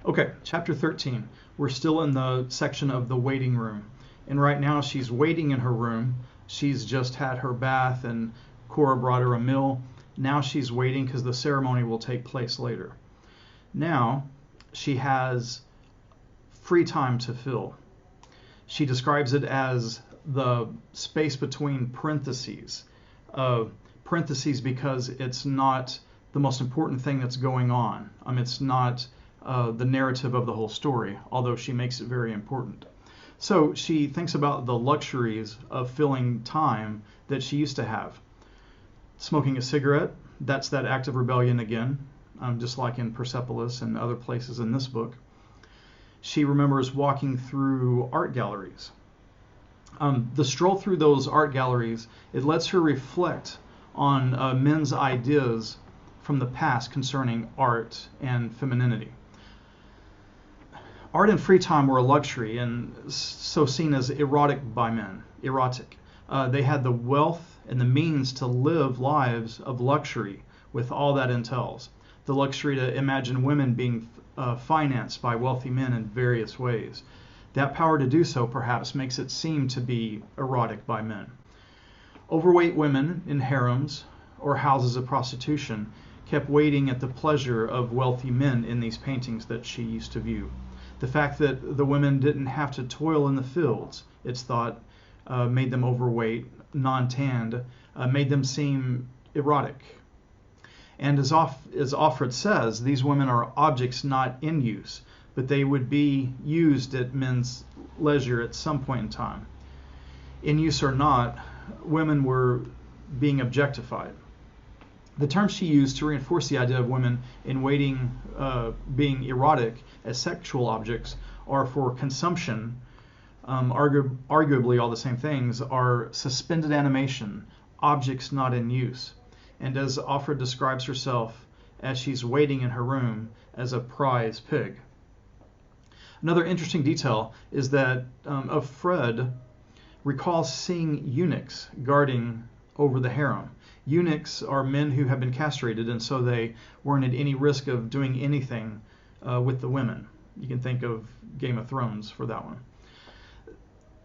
Okay, chapter 13. We're still in the section of the waiting room. And right now she's waiting in her room. She's just had her bath and Cora brought her a meal. Now she's waiting because the ceremony will take place later. Now she has free time to fill. She describes it as the space between parentheses. Parentheses because it's not the most important thing that's going on. It's not the narrative of the whole story, although she makes it very important. So she thinks about the luxuries of filling time that she used to have. Smoking a cigarette, that's that act of rebellion again, just like in Persepolis and other places in this book. She remembers walking through art galleries. The stroll through those art galleries, it lets her reflect on men's ideas from the past concerning art and femininity. Art and free time were a luxury and so seen as erotic by men, erotic. They had the wealth and the means to live lives of luxury with all that entails. The luxury to imagine women being financed by wealthy men in various ways. That power to do so perhaps makes it seem to be erotic by men. Overweight women in harems or houses of prostitution kept waiting at the pleasure of wealthy men in these paintings that she used to view. The fact that the women didn't have to toil in the fields, it's thought, made them overweight, non-tanned, made them seem erotic. And as Offred says, these women are objects not in use, but they would be used at men's leisure at some point in time. In use or not, women were being objectified. The terms she used to reinforce the idea of women in waiting being erotic as sexual objects are for consumption, arguably all the same things, are suspended animation, objects not in use. And as Offred describes herself as she's waiting in her room as a prize pig. Another interesting detail is that Offred recalls seeing eunuchs guarding over the harem. Eunuchs are men who have been castrated, and so they weren't at any risk of doing anything with the women. You can think of Game of Thrones for that one.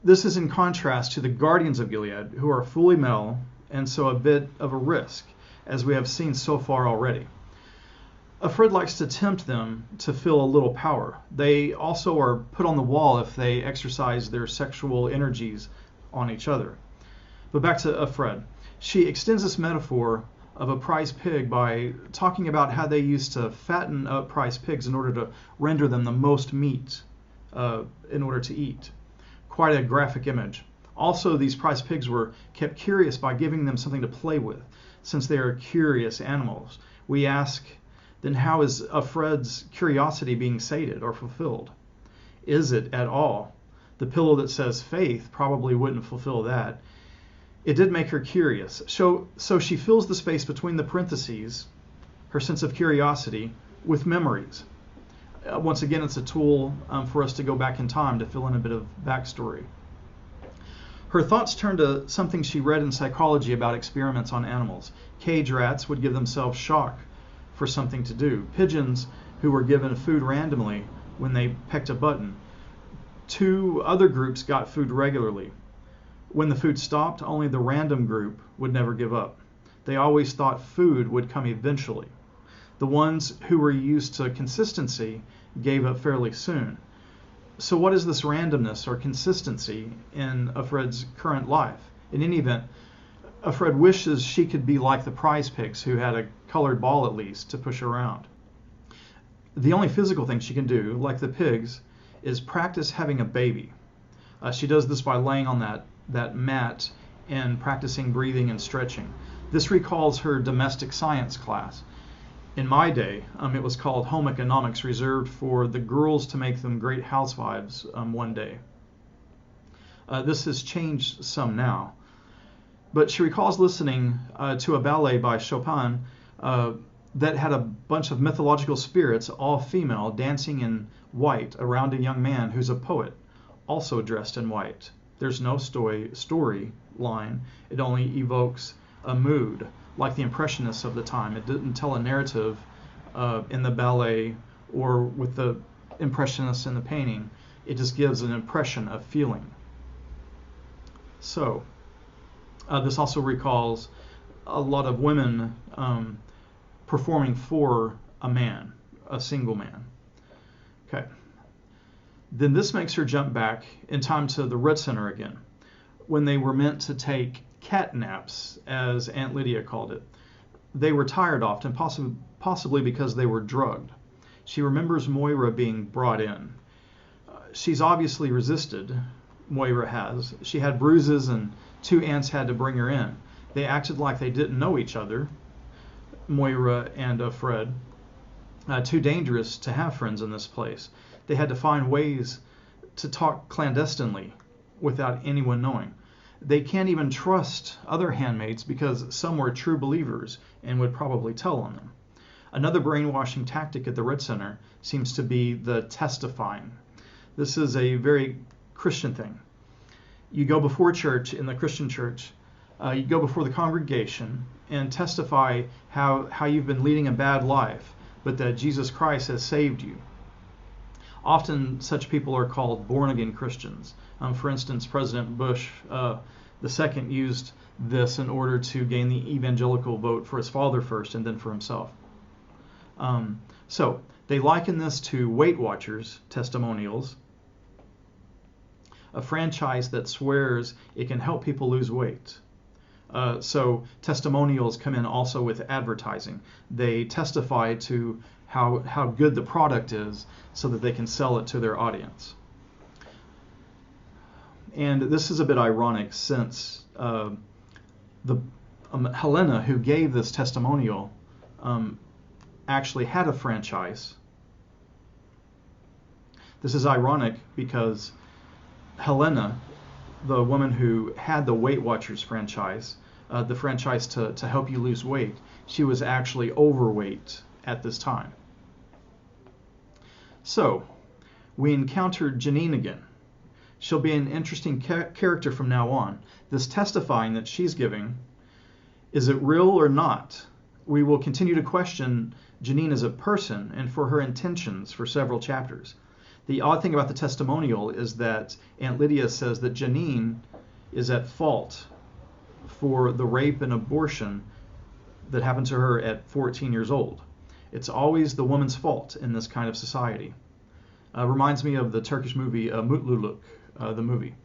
This is in contrast to the guardians of Gilead, who are fully male, and so a bit of a risk, as we have seen so far already. Offred likes to tempt them to feel a little power. They also are put on the wall if they exercise their sexual energies on each other. But back to Offred. She extends this metaphor of a prize pig by talking about how they used to fatten up prize pigs in order to render them the most meat in order to eat. Quite a graphic image. Also, these prize pigs were kept curious by giving them something to play with. Since they are curious animals, we ask, then how is Offred's curiosity being sated or fulfilled? Is it at all? The pillow that says faith probably wouldn't fulfill that. It did make her curious. So she fills the space between the parentheses, her sense of curiosity, with memories. Once again, it's a tool for us to go back in time to fill in a bit of backstory. Her thoughts turn to something she read in psychology about experiments on animals. Cage rats would give themselves shock for something to do. Pigeons who were given food randomly when they pecked a button. 2 other groups got food regularly. When the food stopped, only the random group would never give up. They always thought food would come eventually. The ones who were used to consistency gave up fairly soon. So what is this randomness or consistency in Offred's current life? In any event, Offred wishes she could be like the prize pigs who had a colored ball at least to push around. The only physical thing she can do, like the pigs, is practice having a baby. She does this by laying on that mat and practicing breathing and stretching. This recalls her domestic science class. In my day, it was called home economics, reserved for the girls to make them great housewives one day. This has changed some now. But she recalls listening to a ballet by Chopin that had a bunch of mythological spirits, all female, dancing in white around a young man who's a poet, also dressed in white. There's no story line. It only evokes a mood, like the Impressionists of the time. It didn't tell a narrative in the ballet or with the impressionists in the painting. It just gives an impression of feeling. So this also recalls a lot of women performing for a man, a single man. Okay. Then this makes her jump back in time to the Red Center again, when they were meant to take cat naps, as Aunt Lydia called it. They were tired often, possibly because they were drugged. She remembers Moira being brought in. She's obviously resisted, Moira has. She had bruises and 2 aunts had to bring her in. They acted like they didn't know each other, Moira and Fred. Too dangerous to have friends in this place. They had to find ways to talk clandestinely without anyone knowing. They can't even trust other handmaids because some were true believers and would probably tell on them. Another brainwashing tactic at the Red Center seems to be the testifying. This is a very Christian thing. You go before church, in the Christian church, you go before the congregation and testify how you've been leading a bad life, but that Jesus Christ has saved you. Often such people are called born-again Christians. For instance, President Bush II used this in order to gain the evangelical vote for his father first and then for himself. So they liken this to Weight Watchers testimonials, a franchise that swears it can help people lose weight. So testimonials come in also with advertising. They testify to how good the product is so that they can sell it to their audience. And this is a bit ironic since Helena, who gave this testimonial, actually had a franchise. This is ironic because Helena, the woman who had the Weight Watchers franchise, the franchise to help you lose weight, she was actually overweight at this time. So, we encountered Janine again. She'll be an interesting character from now on. This testifying that she's giving, is it real or not? We will continue to question Janine as a person and for her intentions for several chapters. The odd thing about the testimonial is that Aunt Lydia says that Janine is at fault for the rape and abortion that happened to her at 14 years old. It's always the woman's fault in this kind of society. Reminds me of the Turkish movie Mutluluk, the movie.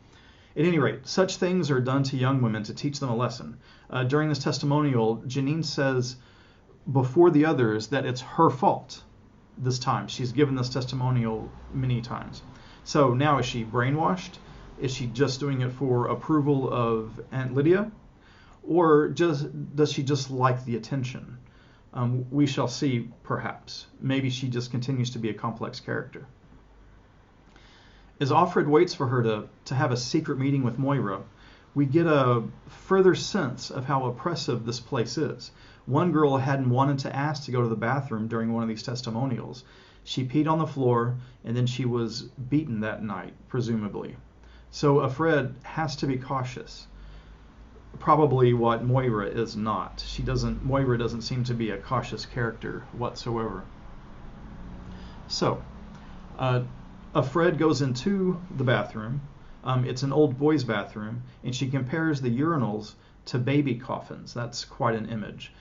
At any rate, such things are done to young women to teach them a lesson. During this testimonial, Janine says before the others that it's her fault this time. She's given this testimonial many times. So now, is she brainwashed? Is she just doing it for approval of Aunt Lydia? Or does she just like the attention? We shall see, perhaps. Maybe she just continues to be a complex character. As Offred waits for her to have a secret meeting with Moira, we get a further sense of how oppressive this place is. One girl hadn't wanted to ask to go to the bathroom during one of these testimonials. She peed on the floor, and then she was beaten that night, presumably. So Offred has to be cautious. Probably what Moira is not. Moira doesn't seem to be a cautious character whatsoever. So, Offred goes into the bathroom. It's an old boy's bathroom, and she compares the urinals to baby coffins. That's quite an image.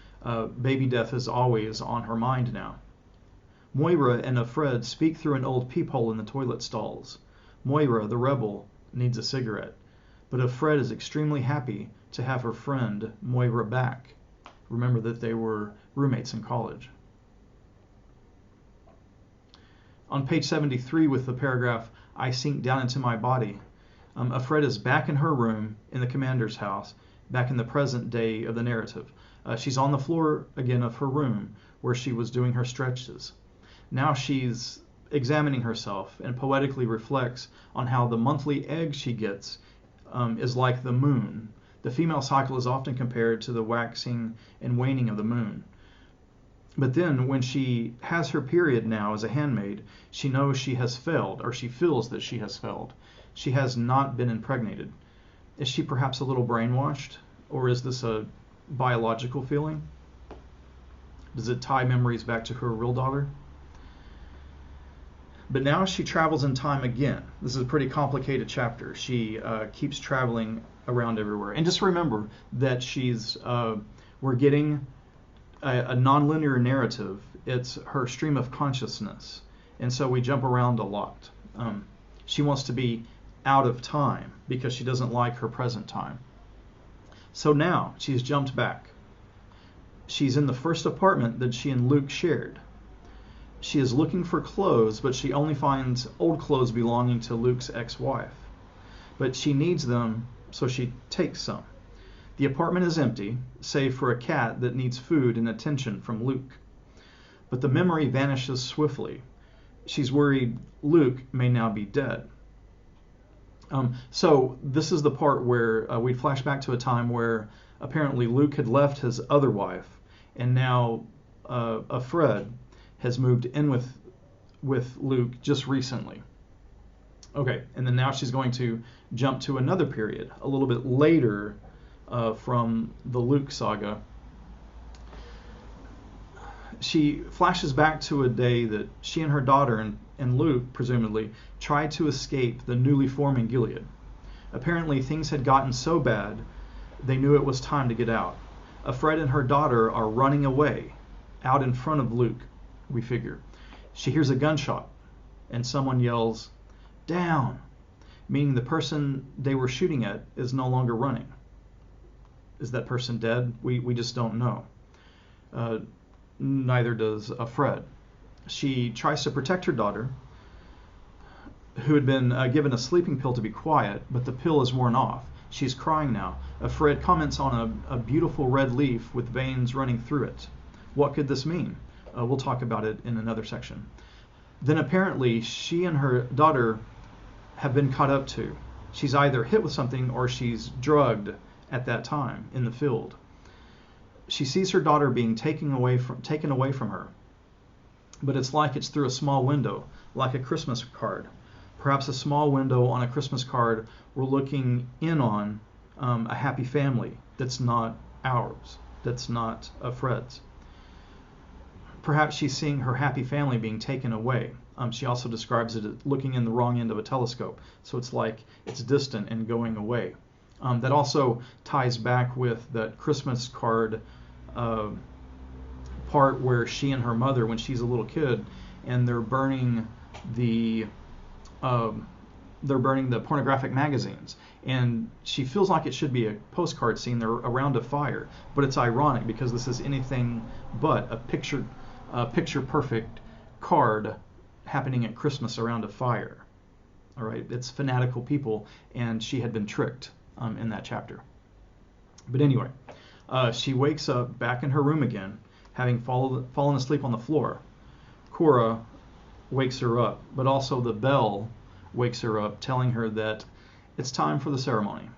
Baby death is always on her mind now. Moira and Offred speak through an old peephole in the toilet stalls. Moira, the rebel, needs a cigarette, but Offred is extremely happy to have her friend Moira back. Remember that they were roommates in college. On page 73 with the paragraph, "I sink down into my body," Offred is back in her room in the commander's house, back in the present day of the narrative. She's on the floor again of her room where she was doing her stretches. Now she's examining herself and poetically reflects on how the monthly egg she gets is like the moon. The female cycle is often compared to the waxing and waning of the moon. But then when she has her period now as a handmaid, she knows she has failed, or she feels that she has failed. She has not been impregnated. Is she perhaps a little brainwashed, or is this a biological feeling? Does it tie memories back to her real daughter? But now she travels in time again. This is a pretty complicated chapter. She keeps traveling around everywhere. And just remember that we're getting a nonlinear narrative. It's her stream of consciousness. And so we jump around a lot. She wants to be out of time because she doesn't like her present time. So now she's jumped back. She's in the first apartment that she and Luke shared. She is looking for clothes, but she only finds old clothes belonging to Luke's ex-wife. But she needs them, so she takes some. The apartment is empty, save for a cat that needs food and attention from Luke. But the memory vanishes swiftly. She's worried Luke may now be dead. So this is the part where we flash back to a time where apparently Luke had left his other wife, and now Fred has moved in with Luke just recently. Okay, and then now she's going to jump to another period, a little bit later from the Luke saga. She flashes back to a day that she and her daughter and Luke, presumably, tried to escape the newly forming Gilead. Apparently, things had gotten so bad, they knew it was time to get out. Fred and her daughter are running away, out in front of Luke, we figure. She hears a gunshot, and someone yells, "Down," meaning the person they were shooting at is no longer running. Is that person dead? We just don't know. Neither does Fred. She tries to protect her daughter, who had been given a sleeping pill to be quiet, but the pill is worn off. She's crying now. Fred comments on a beautiful red leaf with veins running through it. What could this mean? We'll talk about it in another section. Then apparently she and her daughter have been caught up to. She's either hit with something or she's drugged at that time in the field. She sees her daughter being taken away from her, but it's like it's through a small window, like a Christmas card. Perhaps a small window on a Christmas card we're looking in on a happy family that's not ours, that's not Fred's. Perhaps she's seeing her happy family being taken away. She also describes it as looking in the wrong end of a telescope, so it's like it's distant and going away. That also ties back with that Christmas card part where she and her mother, when she's a little kid, and they're burning the pornographic magazines, and she feels like it should be a postcard scene. They're around a fire, but it's ironic because this is anything but a picture perfect card happening at Christmas around a fire. All right, it's fanatical people, and she had been tricked in that chapter. But anyway, she wakes up back in her room again, having fallen asleep on the floor. Cora wakes her up, but also the bell wakes her up, telling her that it's time for the ceremony.